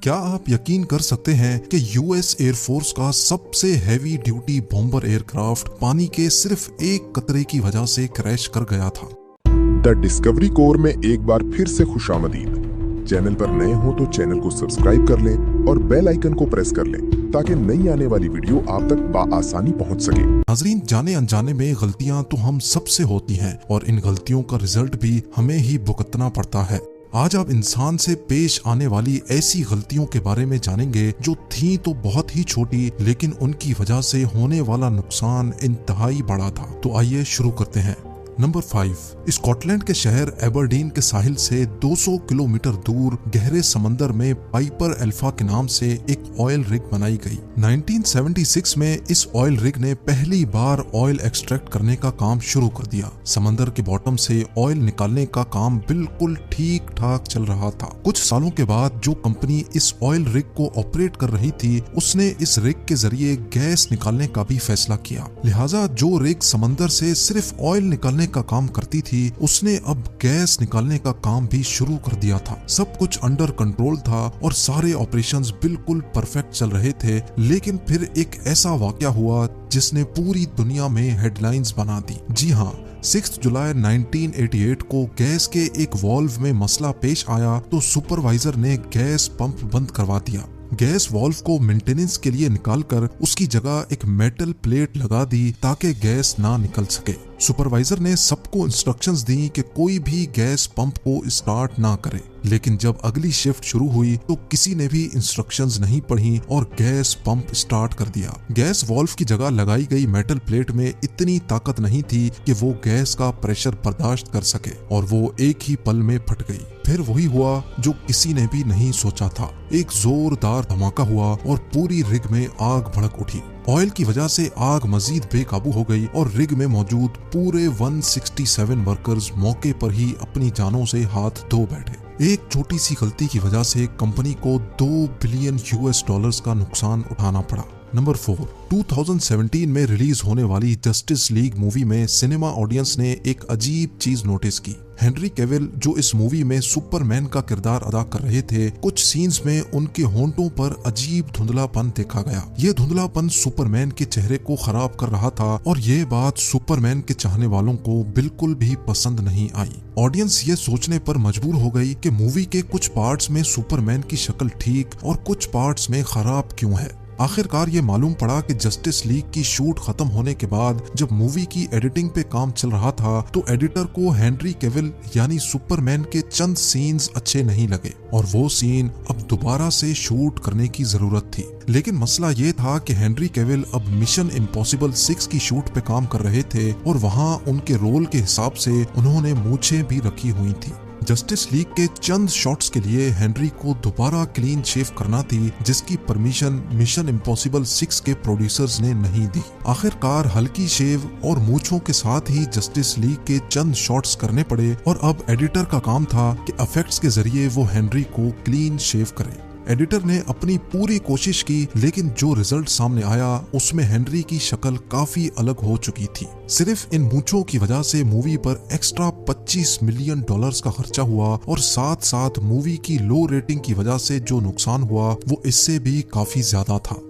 क्या आप यकीन कर सकते हैं कि यूएस एयरफोर्स का सबसे हैवी ड्यूटी बॉम्बर एयरक्राफ्ट पानी के सिर्फ एक कतरे की वजह से क्रैश कर गया था। द डिस्कवरी कोर में एक बार फिर से खुशामदीद। चैनल पर नए हो तो चैनल को सब्सक्राइब कर लें और बेल आइकन को प्रेस कर लें ताकि नई आने वाली वीडियो आप तक बआसानी पहुंच सके। नाज़रीन, जाने अनजाने में गलतियां तो हम सबसे होती हैं और इन गलतियों का रिजल्ट भी हमें ही भुगतना पड़ता है। आज आप इंसान से पेश आने वाली ऐसी गलतियों के बारे में जानेंगे जो थी तो बहुत ही छोटी, लेकिन उनकी वजह से होने वाला नुकसान इंतहाई बड़ा था। तो आइए शुरू करते हैं। नंबर 5, स्कॉटलैंड के शहर एबरडीन के साहिल से 200 किलोमीटर दूर गहरे समंदर में पाइपर अल्फा के नाम से एक ऑयल रिग बनाई गई। 1976 में इस ऑयल रिग ने पहली बार ऑयल एक्सट्रैक्ट करने का काम शुरू कर दिया। समंदर के बॉटम से ऑयल निकालने का काम बिल्कुल ठीक ठाक चल रहा था। कुछ सालों के बाद जो कंपनी इस ऑयल रिग को ऑपरेट कर रही थी, उसने इस रिग के जरिए गैस निकालने का भी फैसला किया। लिहाजा जो रिग समंदर से सिर्फ ऑयल निकालने का काम करती थी, उसने अब गैस निकालने का काम भी शुरू कर दिया था। सब कुछ अंडर कंट्रोल था और सारे ऑपरेशंस बिल्कुल परफेक्ट चल रहे थे। लेकिन फिर एक ऐसा वाकया हुआ जिसने पूरी दुनिया में हेडलाइंस बना दी। जी हाँ, 6 जुलाई 1988 को गैस के एक वाल्व में मसला पेश आया तो सुपरवाइजर ने गैस पंप बंद करवा दिया। गैस वाल्व को मेंटेनेंस के लिए निकालकर उसकी जगह एक मेटल प्लेट लगा दी ताकि गैस ना निकल सके। सुपरवाइजर ने सबको इंस्ट्रक्शंस दी कि कोई भी गैस पंप को स्टार्ट ना करे। लेकिन जब अगली शिफ्ट शुरू हुई तो किसी ने भी इंस्ट्रक्शंस नहीं पढ़ी और गैस पंप स्टार्ट कर दिया। गैस वाल्व की जगह लगाई गई मेटल प्लेट में इतनी ताकत नहीं थी कि वो गैस का प्रेशर बर्दाश्त कर सके और वो एक ही पल में फट गई। फिर वही हुआ जो किसी ने भी नहीं सोचा था। एक जोरदार धमाका हुआ और पूरी रिग में आग भड़क उठी। ऑयल की वजह से आग मजीद बेकाबू हो गई और रिग में मौजूद पूरे 167 वर्कर्स मौके पर ही अपनी जानों से हाथ धो बैठे। एक छोटी सी गलती की वजह से कंपनी को $2 बिलियन का नुकसान उठाना पड़ा। नंबर 4, 2017 में रिलीज होने वाली जस्टिस लीग मूवी में सिनेमा ऑडियंस ने एक अजीब चीज नोटिस की। हेनरी कैविल जो इस मूवी में सुपरमैन का किरदार अदा कर रहे थे, कुछ सीन्स में उनके होंठों पर अजीब धुंधलापन देखा गया। ये धुंधलापन सुपरमैन के चेहरे को खराब कर रहा था और ये बात सुपरमैन के चाहने वालों को बिल्कुल भी पसंद नहीं आई। ऑडियंस ये सोचने पर मजबूर हो गई कि मूवी के कुछ पार्ट्स में सुपरमैन की शक्ल ठीक और कुछ पार्ट्स में खराब क्यों है। आखिरकार ये मालूम पड़ा कि जस्टिस लीग की शूट खत्म होने के बाद जब मूवी की एडिटिंग पे काम चल रहा था तो एडिटर को हेनरी कैविल यानी सुपरमैन के चंद सीन्स अच्छे नहीं लगे और वो सीन अब दोबारा से शूट करने की जरूरत थी। लेकिन मसला ये था कि हेनरी कैविल अब मिशन इम्पॉसिबल 6 की शूट पे काम कर रहे थे और वहाँ उनके रोल के हिसाब से उन्होंने मूंछें भी रखी हुई थी। जस्टिस लीग के चंद शॉट्स के लिए हेनरी को दोबारा क्लीन शेव करना थी, जिसकी परमिशन मिशन इम्पॉसिबल 6 के प्रोड्यूसर्स ने नहीं दी। आखिरकार हल्की शेव और मूंछों के साथ ही जस्टिस लीग के चंद शॉट्स करने पड़े और अब एडिटर का काम था कि इफेक्ट्स के जरिए वो हेनरी को क्लीन शेव करे। एडिटर ने अपनी पूरी कोशिश की, लेकिन जो रिजल्ट सामने आया उसमें हेनरी की शक्ल काफी अलग हो चुकी थी। सिर्फ इन मूंछों की वजह से मूवी पर एक्स्ट्रा $25 मिलियन का खर्चा हुआ और साथ साथ मूवी की लो रेटिंग की वजह से जो नुकसान हुआ वो इससे भी काफी ज्यादा था।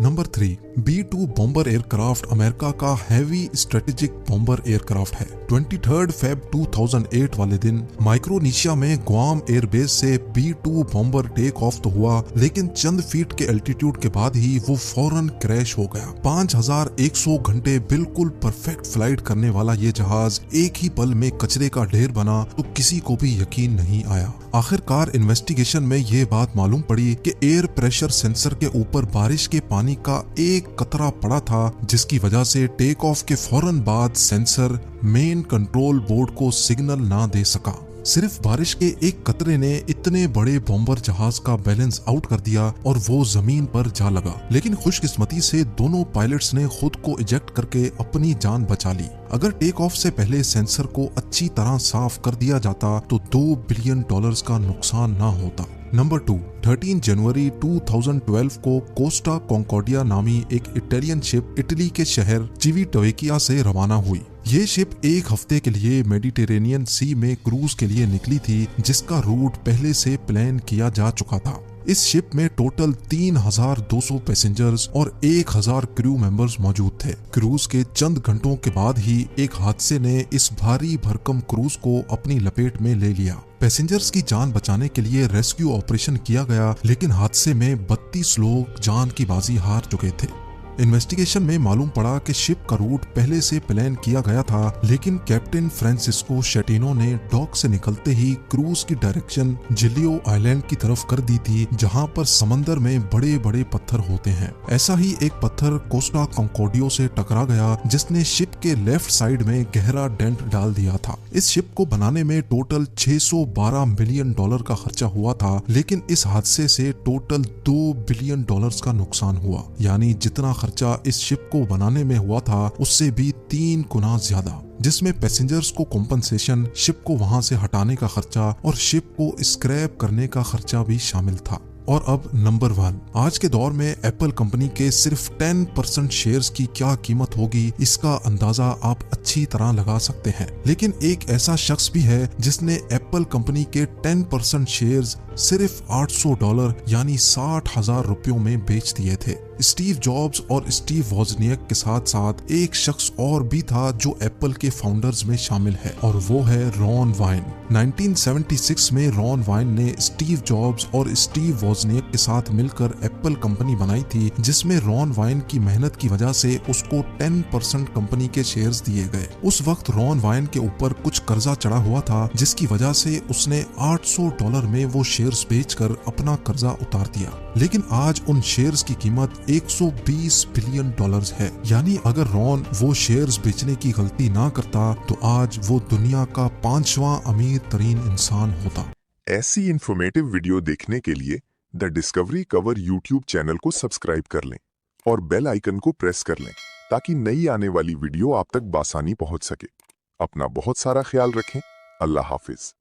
Number 3, B-2 bomber aircraft America का हैवी स्ट्रेटेजिक बॉम्बर एयरक्राफ्ट है। 23 फेब 2008 वाले दिन माइक्रोनेशिया में ग्वाम एयरबेस से B-2 बॉम्बर टेक ऑफ तो हुआ, लेकिन चंद फीट के एल्टीट्यूड के बाद ही वो फौरन क्रैश हो गया। 5100 घंटे बिल्कुल परफेक्ट फ्लाइट करने वाला ये जहाज एक ही पल में कचरे का ढेर बना तो किसी को भी यकीन नहीं आया। आखिरकार इन्वेस्टिगेशन में ये बात मालूम पड़ी कि एयर प्रेशर सेंसर के ऊपर बारिश के पानी का एक कतरा पड़ा था, जिसकी वजह से टेक ऑफ के फौरन बाद सेंसर मेन कंट्रोल बोर्ड को सिग्नल ना दे सका। सिर्फ बारिश के एक कतरे ने इतने बड़े बॉम्बर जहाज का बैलेंस आउट कर दिया और वो जमीन पर जा लगा। लेकिन खुशकिस्मती से दोनों पायलट्स ने खुद को इजेक्ट करके अपनी जान बचा ली। अगर टेक ऑफ से पहले सेंसर को अच्छी तरह साफ कर दिया जाता तो $2 बिलियन का नुकसान ना होता। नंबर 2, 13 जनवरी 2012 को कोस्टा कॉन्कॉर्डिया नामी एक इटालियन शिप इटली के शहर चिविटोवेकिया से रवाना हुई। ये शिप एक हफ्ते के लिए मेडिटेरेनियन सी में क्रूज के लिए निकली थी, जिसका रूट पहले से प्लान किया जा चुका था। इस शिप में टोटल 3,200 पैसेंजर्स और 1,000 क्रू मेंबर्स मौजूद थे। क्रूज के चंद घंटों के बाद ही एक हादसे ने इस भारी भरकम क्रूज को अपनी लपेट में ले लिया। पैसेंजर्स की जान बचाने के लिए रेस्क्यू ऑपरेशन किया गया, लेकिन हादसे में 32 लोग जान की बाजी हार चुके थे। इन्वेस्टिगेशन में मालूम पड़ा कि शिप का रूट पहले से प्लान किया गया था, लेकिन कैप्टन फ्रांसिस्को शेटिनो ने डॉक से निकलते ही क्रूज की डायरेक्शन जिलियो आइलैंड की तरफ कर दी थी, जहां पर समंदर में बड़े बड़े पत्थर होते हैं। ऐसा ही एक पत्थर कोस्टा कॉन्कॉर्डियो से टकरा गया, जिसने शिप के लेफ्ट साइड में गहरा डेंट डाल दिया था। इस शिप को बनाने में टोटल $612 मिलियन का खर्चा हुआ था, लेकिन इस हादसे से टोटल $2 बिलियन का नुकसान हुआ। यानी जितना खर्चा इस शिप को बनाने में हुआ था उससे भी 3 गुना ज्यादा, जिसमें पैसेंजर्स को कॉम्पनसेशन, शिप को वहां से हटाने का खर्चा और शिप को स्क्रैप करने का खर्चा भी शामिल था। और अब नंबर 1, आज के दौर में एप्पल कंपनी के सिर्फ 10% शेयर्स की क्या कीमत होगी, इसका अंदाजा आप अच्छी तरह लगा सकते हैं। लेकिन एक ऐसा शख्स भी है जिसने एप्पल कंपनी के 10% शेयर्स सिर्फ $800 यानी 60,000 रुपयों में बेच दिए थे। स्टीव जॉब्स और स्टीव वॉजनियक के साथ साथ एक शख्स और भी था जो एप्पल के फाउंडर्स में शामिल है, और वो है रॉन वाइन। 1976 में रॉन वाइन ने स्टीव जॉब्स और स्टीव वॉजनियक के साथ मिलकर एप्पल कंपनी बनाई थी, जिसमें रॉन वाइन की मेहनत की वजह से उसको 10% कंपनी के शेयर्स दिए गए। उस वक्त रॉन वाइन के ऊपर कुछ कर्जा चढ़ा हुआ था, जिसकी वजह से उसने $800 में वो शेयर्स बेचकर अपना कर्जा उतार दिया। लेकिन आज उन शेयर्स की कीमत $120 बिलियन है। यानी अगर रॉन वो शेयर्स बेचने की गलती ना करता तो आज वो दुनिया का 5वां अमीर तरीन इंसान होता। ऐसी इंफॉर्मेटिव वीडियो देखने के लिए the discovery cover YouTube channel को सब्सक्राइब कर लें और बेल आइकन को प्रेस कर लें ताकि नई आने वाली वीडियो आप तक बासानी पहुंच सके। अपना बहुत सारा ख्याल रखें। अल्लाह हाफिज।